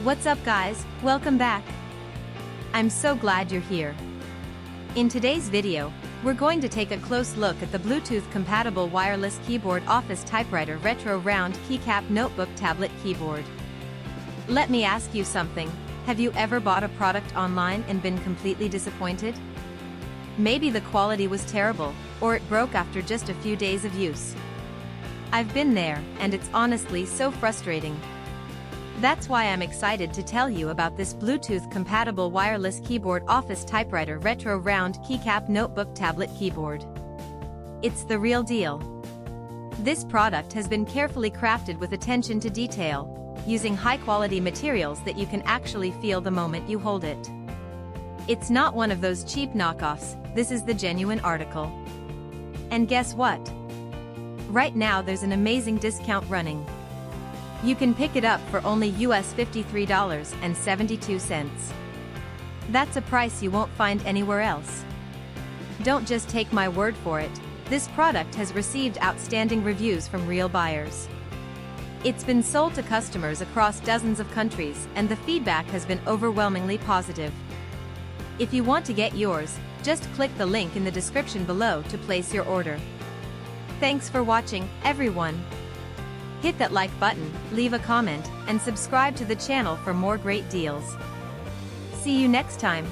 What's up guys, welcome back. I'm so glad you're here. In today's video, we're going to take a close look at the Bluetooth-compatible wireless keyboard Office Typewriter Retro Round Keycap Notebook Tablet Keyboard. Let me ask you something, have you ever bought a product online and been completely disappointed? Maybe the quality was terrible, or it broke after just a few days of use. I've been there, and it's honestly so frustrating. That's why I'm excited to tell you about this Bluetooth-compatible wireless keyboard Office Typewriter Retro Round Keycap Notebook Tablet Keyboard. It's the real deal. This product has been carefully crafted with attention to detail, using high-quality materials that you can actually feel the moment you hold it. It's not one of those cheap knockoffs, this is the genuine article. And guess what? Right now there's an amazing discount running. You can pick it up for only US $53.72. That's a price you won't find anywhere else. Don't just take my word for it, this product has received outstanding reviews from real buyers. It's been sold to customers across dozens of countries, and the feedback has been overwhelmingly positive. If you want to get yours, just click the link in the description below to place your order. Thanks for watching, everyone. Hit that like button, leave a comment, and subscribe to the channel for more great deals. See you next time.